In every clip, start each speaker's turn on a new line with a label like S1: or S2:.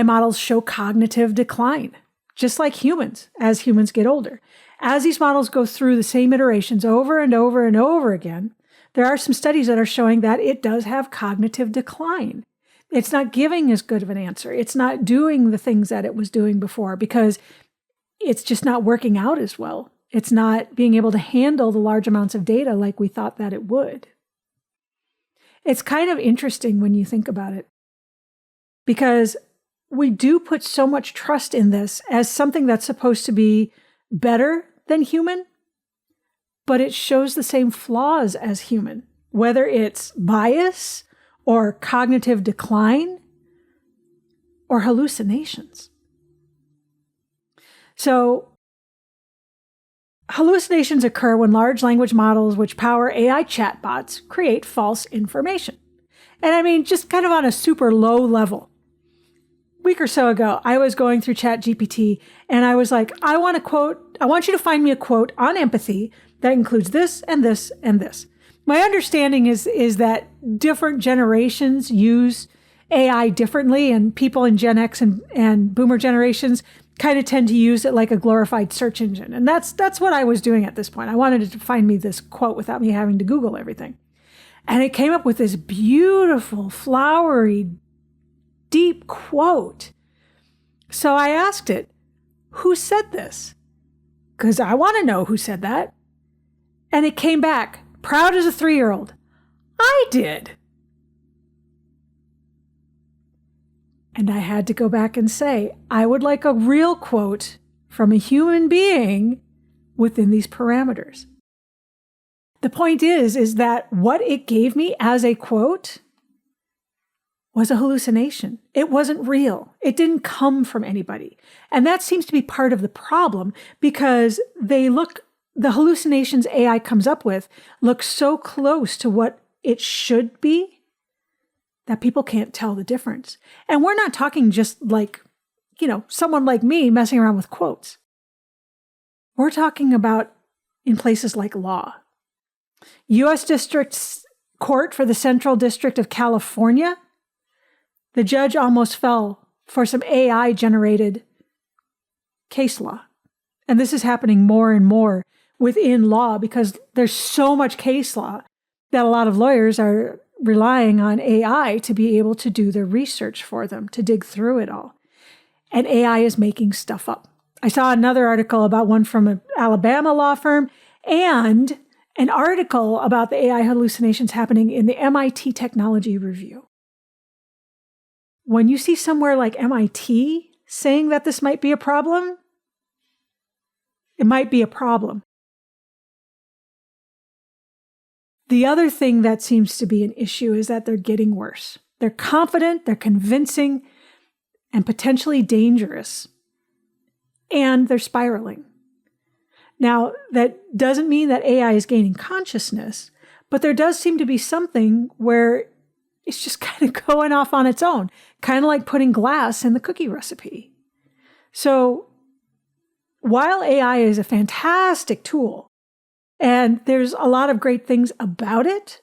S1: AI models show cognitive decline, just like humans, as humans get older. As these models go through the same iterations over and over and over again, there are some studies that are showing that it does have cognitive decline. It's not giving as good of an answer. It's not doing the things that it was doing before because it's just not working out as well. It's not being able to handle the large amounts of data like we thought that it would. It's kind of interesting when you think about it, because we do put so much trust in this as something that's supposed to be better than human, but it shows the same flaws as human, whether it's bias or cognitive decline or hallucinations. So hallucinations occur when large language models which power AI chatbots create false information. And I mean, just kind of on a super low level. A week or so ago, I was going through ChatGPT and I was like, I want you to find me a quote on empathy that includes this and this and this. My understanding is that different generations use AI differently, and people in Gen X and Boomer generations kind of tend to use it like a glorified search engine. And that's what I was doing at this point. I wanted it to find me this quote without me having to Google everything. And it came up with this beautiful, flowery, deep quote. So I asked it, who said this? Because I want to know who said that. And it came back, proud as a 3-year-old. I did. And I had to go back and say, I would like a real quote from a human being within these parameters. The point is that what it gave me as a quote was a hallucination. It wasn't real. It didn't come from anybody. And that seems to be part of the problem, because the hallucinations AI comes up with look so close to what it should be that people can't tell the difference. And we're not talking just like, someone like me messing around with quotes. We're talking about in places like law. U.S. District Court for the Central District of California, the judge almost fell for some AI-generated case law. And this is happening more and more within law because there's so much case law that a lot of lawyers are relying on AI to be able to do their research for them, to dig through it all. And AI is making stuff up. I saw another article about one from an Alabama law firm and an article about the AI hallucinations happening in the MIT Technology Review. When you see somewhere like MIT saying that this might be a problem, it might be a problem. The other thing that seems to be an issue is that they're getting worse. They're confident, they're convincing, and potentially dangerous. And they're spiraling. Now, that doesn't mean that AI is gaining consciousness, but there does seem to be something where it's just kind of going off on its own, kind of like putting glass in the cookie recipe. So while AI is a fantastic tool, and there's a lot of great things about it,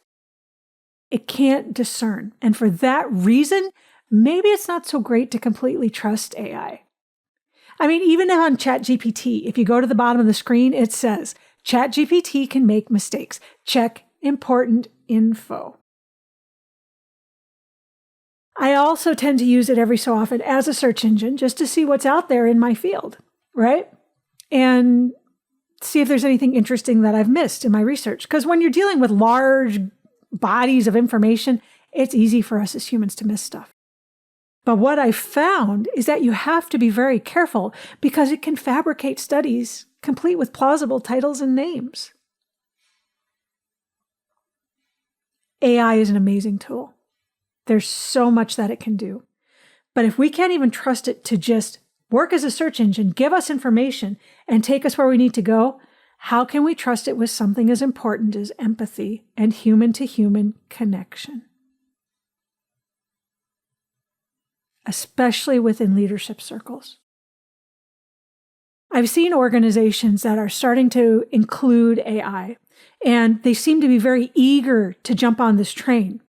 S1: it can't discern. And for that reason, maybe it's not so great to completely trust AI. I mean, even on ChatGPT, if you go to the bottom of the screen, it says, ChatGPT can make mistakes. Check important info. I also tend to use it every so often as a search engine just to see what's out there in my field, right? And see if there's anything interesting that I've missed in my research. Because when you're dealing with large bodies of information, it's easy for us as humans to miss stuff. But what I found is that you have to be very careful because it can fabricate studies complete with plausible titles and names. AI is an amazing tool. There's so much that it can do. But if we can't even trust it to just work as a search engine, give us information, and take us where we need to go, how can we trust it with something as important as empathy and human-to-human connection? Especially within leadership circles. I've seen organizations that are starting to include AI, and they seem to be very eager to jump on this train.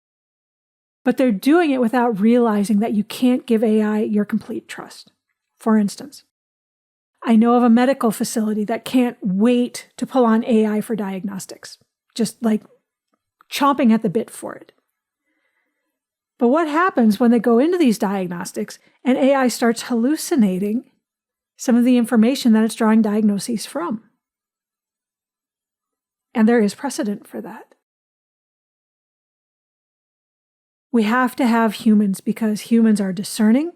S1: But they're doing it without realizing that you can't give AI your complete trust. For instance, I know of a medical facility that can't wait to pull on AI for diagnostics, just like chomping at the bit for it. But what happens when they go into these diagnostics and AI starts hallucinating some of the information that it's drawing diagnoses from? And there is precedent for that. We have to have humans because humans are discerning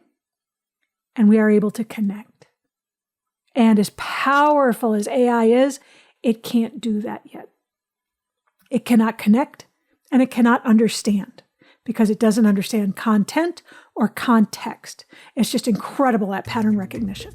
S1: and we are able to connect. And as powerful as AI is, it can't do that yet. It cannot connect and it cannot understand because it doesn't understand content or context. It's just incredible at pattern recognition.